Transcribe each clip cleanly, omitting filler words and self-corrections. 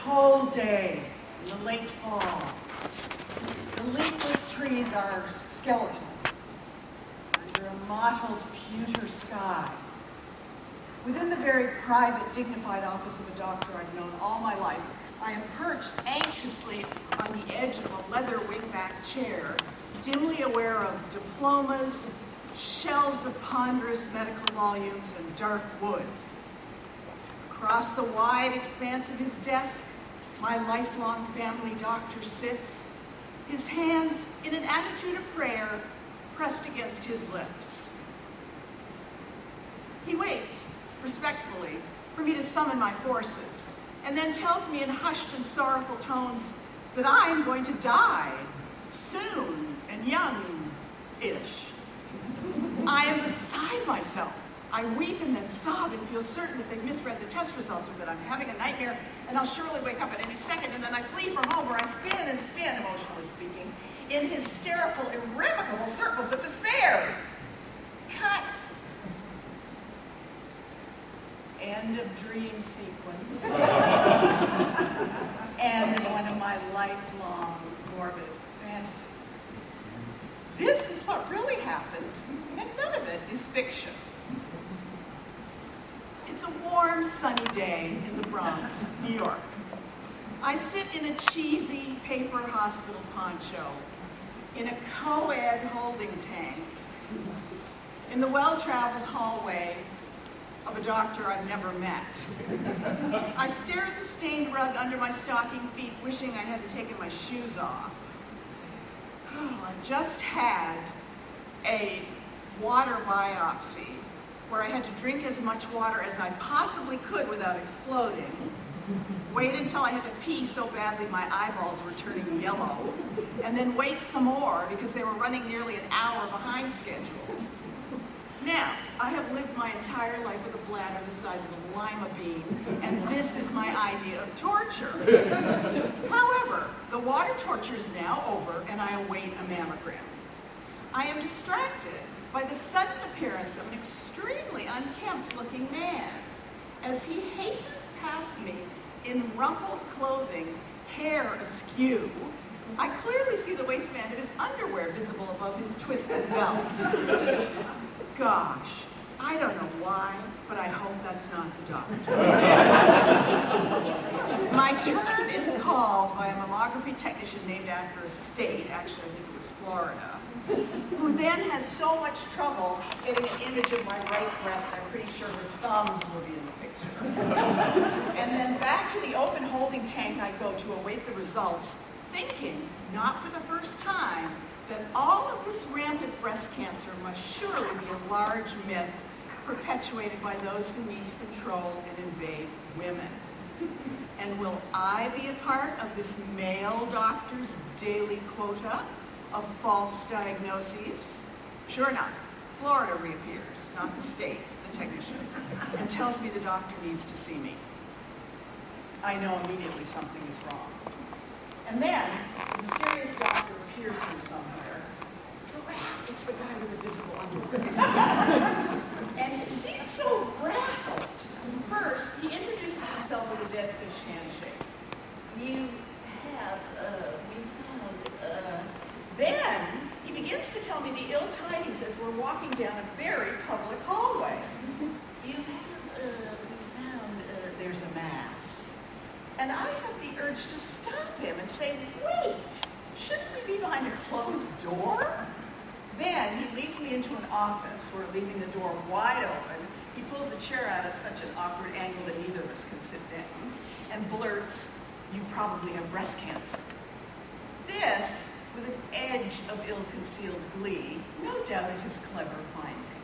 cold day in the late fall. The leafless trees are skeletal under a mottled pewter sky. Within the very private, dignified office of a doctor I've known all my life, I am perched anxiously on the edge of a leather wingback chair, dimly aware of diplomas, shelves of ponderous medical volumes, and dark wood. Across the wide expanse of his desk, my lifelong family doctor sits, his hands in an attitude of prayer pressed against his lips. He waits, respectfully, for me to summon my forces, and then tells me in hushed and sorrowful tones that I am going to die, soon and young-ish. I am beside myself. I weep and then sob and feel certain that they've misread the test results or that I'm having a nightmare and I'll surely wake up at any second, and then I flee for home where I spin and spin, emotionally speaking, in hysterical, irrevocable circles of despair. Cut. End of dream sequence. End of one of my lifelong morbid fantasies. This is what really happened, and none of it is fiction. It's a warm, sunny day in the Bronx, New York. I sit in a cheesy paper hospital poncho, in a co-ed holding tank, in the well-traveled hallway of a doctor I've never met. I stare at the stained rug under my stocking feet, wishing I hadn't taken my shoes off. Oh, I just had a water biopsy where I had to drink as much water as I possibly could without exploding, wait until I had to pee so badly my eyeballs were turning yellow, and then wait some more because they were running nearly an hour behind schedule. Now, I have lived my entire life with a bladder the size of a lima bean, and this is my idea of torture. However, the water torture is now over, and I await a mammogram. I am distracted by the sudden appearance of an extremely unkempt-looking man. As he hastens past me in rumpled clothing, hair askew, I clearly see the waistband of his underwear visible above his twisted belt. Gosh, I don't know why, but I hope that's not the doctor. My turn is called by a mammography technician named after a state, actually I think it was Florida, who then has so much trouble getting an image of my right breast, I'm pretty sure her thumbs will be in the picture. And then back to the open holding tank I go to await the results, thinking, not for the first time, that all of this rampant breast cancer must surely be a large myth perpetuated by those who need to control and invade women. And will I be a part of this male doctor's daily quota of false diagnoses? Sure enough, Florida reappears, not the state, the technician, and tells me the doctor needs to see me. I know immediately something is wrong. And then, the mysterious doctor appears from somewhere. It's the guy with the visible underwear. And he seems so rattled. First, he introduces himself with a dead fish handshake. You have, Then, he begins to tell me the ill tidings as we're walking down a very public hallway. You have, we found, there's a mass. And I have the urge to stop him and say, wait, shouldn't we be behind a closed door? Then he leads me into an office where, leaving the door wide open, he pulls a chair out at such an awkward angle that neither of us can sit down, and blurts, you probably have breast cancer. This, with an edge of ill-concealed glee, no doubt at his clever finding.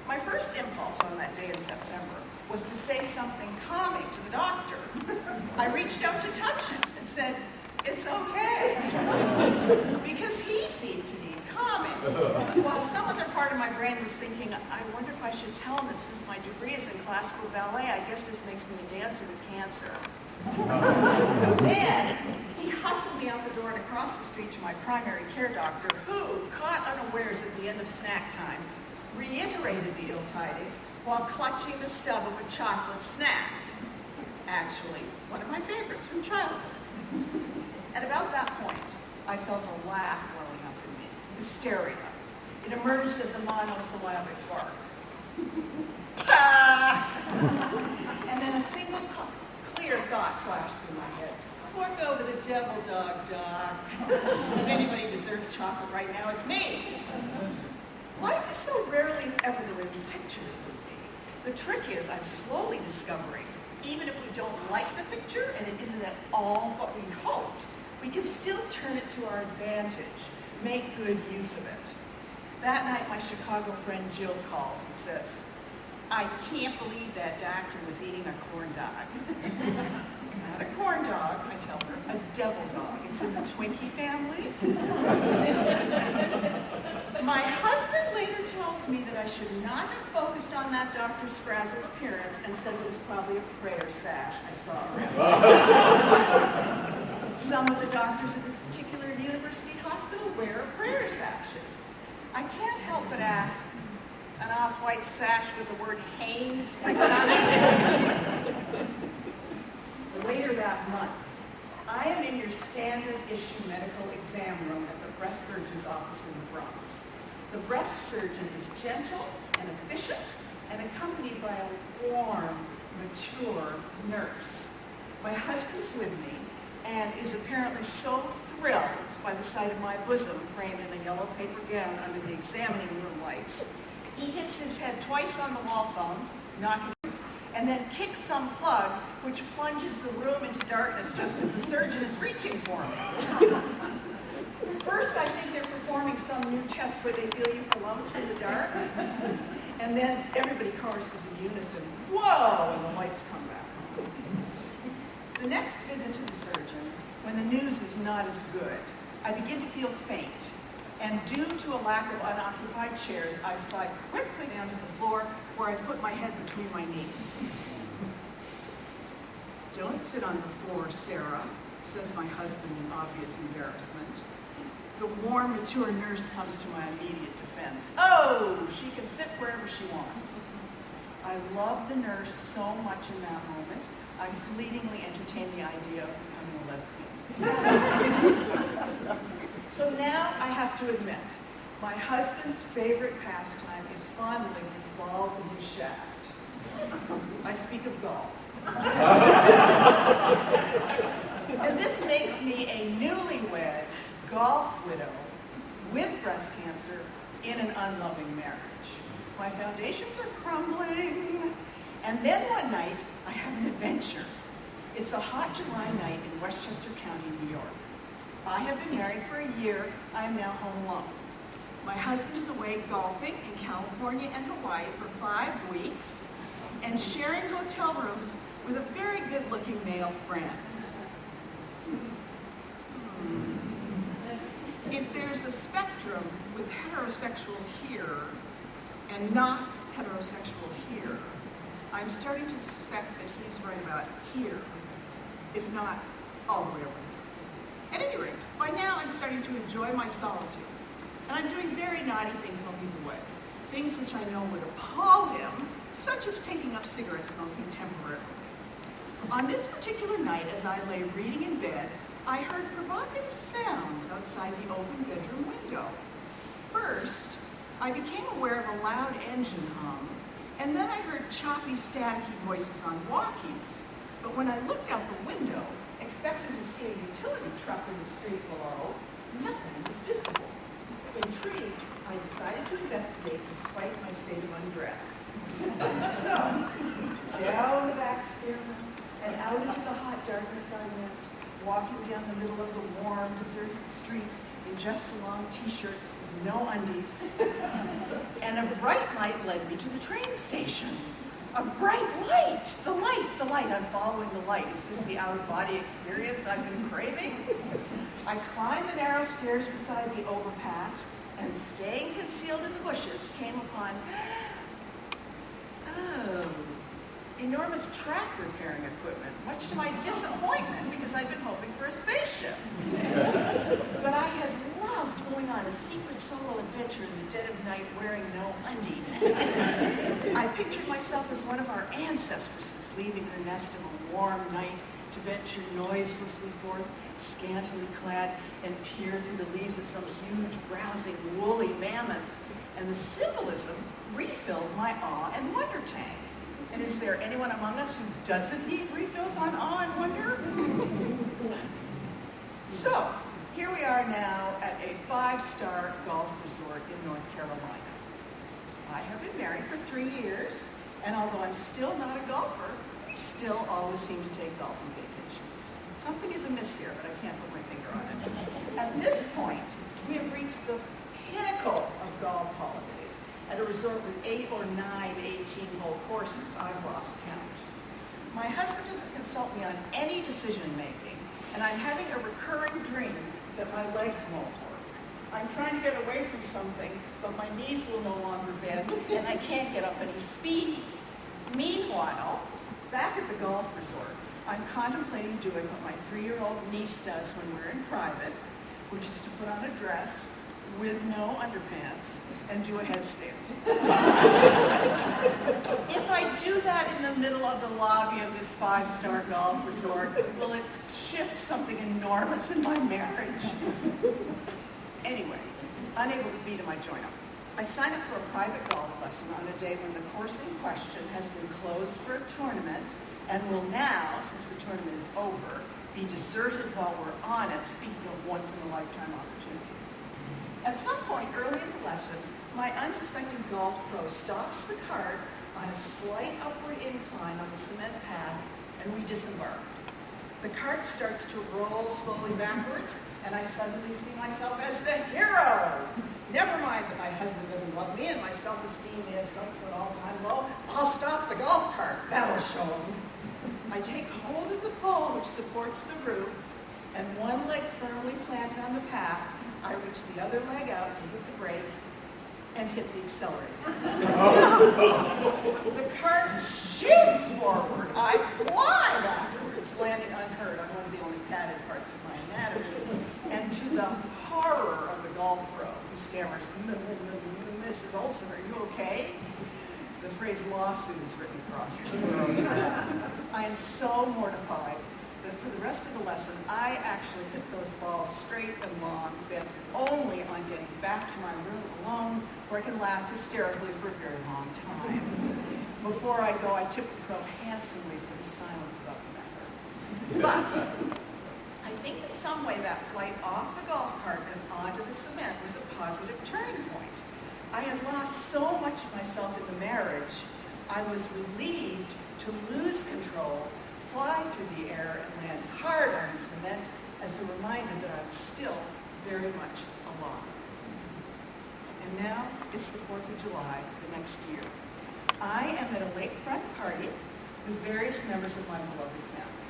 My first impulse on that day in September was to say something calming to the doctor. I reached out to touch him and said, it's okay, because he seemed to need calming, while some other part of my brain was thinking, I wonder if I should tell him that since my degree is in classical ballet, I guess this makes me a dancer with cancer. Then, he hustled me out the door and across the street to my primary care doctor, who, caught unawares at the end of snack time, reiterated the ill tidings while clutching the stub of a chocolate snack. actually one of my favorites from childhood. At about that point, I felt a laugh welling up in me, hysteria. It emerged as a monosyllabic bark. And then a single clear thought flashed through my head. Fork over the devil dog, Doc. If anybody deserves chocolate right now, it's me. Life is so rarely if ever the way we picture it would be. The trick is I'm slowly discovering, even if we don't like the picture and it isn't at all what we hoped, we can still turn it to our advantage, make good use of it. That night, my Chicago friend Jill calls and says, I can't believe that doctor was eating a corn dog. Not a corn dog, I tell her, a devil dog. It's in the Twinkie family. My husband later tells me that I should not have focused on that doctor's frazzled appearance and says it was probably a prayer sash I saw around. Some of the doctors at this particular university hospital wear prayer sashes. I can't help but ask, an off-white sash with the word Haynes printed on it? Later that month, I am in your standard issue medical exam room at the breast surgeon's office in the Bronx. The breast surgeon is gentle and efficient and accompanied by a warm, mature nurse. My husband's with me and is apparently so thrilled by the sight of my bosom framed in a yellow paper gown under the examining room lights. He hits his head twice on the wall phone, knocking, and then kicks some plug, which plunges the room into darkness just as the surgeon is reaching for him. First, I think they're performing some new test where they feel you for lumps in the dark. And then everybody choruses in unison, whoa, and the lights come back on. The next visit to the surgeon, when the news is not as good, I begin to feel faint. And due to a lack of unoccupied chairs, I slide quickly down to the floor where I put my head between my knees. Don't sit on the floor, Sarah, says my husband in obvious embarrassment. The warm, mature nurse comes to my immediate defense. Oh, she can sit wherever she wants. I love the nurse so much in that moment, I fleetingly entertain the idea of becoming a lesbian. So now I have to admit, my husband's favorite pastime is fondling his balls in his shaft. I speak of golf. And this makes me a newlywed golf widow with breast cancer in an unloving marriage. My foundations are crumbling. And then one night, I have an adventure. It's a hot July night in Westchester County, New York. I have been married for a year. I am now home alone. My husband is away golfing in California and Hawaii for 5 weeks and sharing hotel rooms with a very good-looking male friend. If there's a spectrum with heterosexual here and not heterosexual here, I'm starting to suspect that he's right about here, if not all the way over. At any rate, by now I'm starting to enjoy my solitude, and I'm doing very naughty things while he's away, things which I know would appall him, such as taking up cigarette smoking temporarily. On this particular night, as I lay reading in bed, I heard provocative sounds outside the open bedroom window. First, I became aware of a loud engine hum, and then I heard choppy, staticky voices on walkies. But when I looked out the window, expecting to see a utility truck in the street below, nothing was visible. Intrigued, I decided to investigate despite my state of undress. So, down the back stairwell and out into the hot darkness I went, walking down the middle of the warm, deserted street in just a long t-shirt with no undies. And a bright light led me to the train station. A bright light! The light! The light! I'm following the light. Is this the out-of-body experience I've been craving? I climbed the narrow stairs beside the overpass and, staying concealed in the bushes, came upon, enormous track repairing equipment, much to my disappointment because I'd been hoping for a spaceship. But I had loved going on a secret solo adventure in the dead of night wearing no undies. I picked pictured myself as one of our ancestresses leaving her nest of a warm night to venture noiselessly forth, scantily clad, and peer through the leaves at some huge, browsing, woolly mammoth. And the symbolism refilled my awe and wonder tank. And is there anyone among us who doesn't need refills on awe and wonder? So, here we are now at a 5-star golf resort in North Carolina. I have been married for 3 years, and although I'm still not a golfer, we still always seem to take golfing vacations. Something is amiss here, but I can't put my finger on it. At this point, we have reached the pinnacle of golf holidays at a resort with 8 or 9 18-hole courses. I've lost count. My husband doesn't consult me on any decision-making, and I'm having a recurring dream that my legs won't work. I'm trying to get away from something, but my knees will no longer bend, and I can't get up any speed. Meanwhile, back at the golf resort, I'm contemplating doing what my 3-year-old niece does when we're in private, which is to put on a dress with no underpants and do a headstand. If I do that in the middle of the lobby of this 5-star golf resort, will it shift something enormous in my marriage? Anyway, unable to be to my join-up, I signed up for a private golf lesson on a day when the course in question has been closed for a tournament and will now, since the tournament is over, be deserted while we're on it, speaking of once-in-a-lifetime opportunities. At some point early in the lesson, my unsuspecting golf pro stops the cart on a slight upward incline on the cement path, and we disembark. The cart starts to roll slowly backwards, and I suddenly see myself as the hero. Never mind that my husband doesn't love me and my self-esteem is sunk to an all-time low. I'll stop the golf cart. That'll show him. I take hold of the pole which supports the roof, and one leg firmly planted on the path, I reach the other leg out to hit the brake and hit the accelerator. The cart shoots forward. I fly backwards, landing unhurt on one of the only padded parts of my anatomy, and to the horror of the golf pro, who stammers, "Mrs. Olson, are you okay?" The phrase lawsuit is written across his throat. I am so mortified that for the rest of the lesson, I actually hit those balls straight and long, bent only on getting back to my room alone, where I can laugh hysterically for a very long time. Before I go, I tip the pro handsomely for his silence about the matter. But I think in some way that flight off the golf cart and onto the cement was a positive turning point. I had lost so much of myself in the marriage, I was relieved to lose control, fly through the air, and land hard on the cement as a reminder that I was still very much alive. And now it's the 4th of July, the next year. I am at a lakefront party with various members of my beloved family.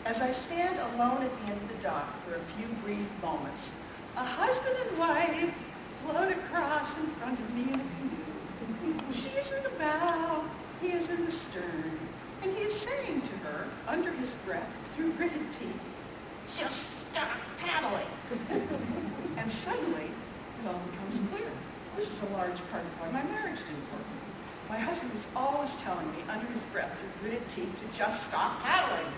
As I stand alone at the end of the dock for a few brief moments, a husband and wife float across in front of me in a canoe. She is in the bow, he is in the stern, and he is saying to her, under his breath, through gritted teeth, "Just stop paddling." And suddenly, it all becomes clear. This is a large part of why my marriage didn't work. My husband was always telling me, under his breath, through gritted teeth, to just stop paddling.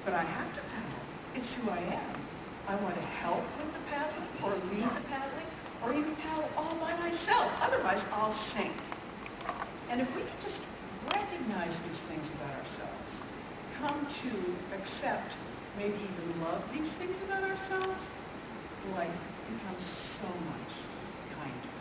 But I have to paddle. It's who I am. I want to help with the paddling, or lead the paddling, or even paddle all by myself. Otherwise, I'll sink. And if we could just recognize these things about ourselves, come to accept, maybe even love these things about ourselves, life becomes so much kinder.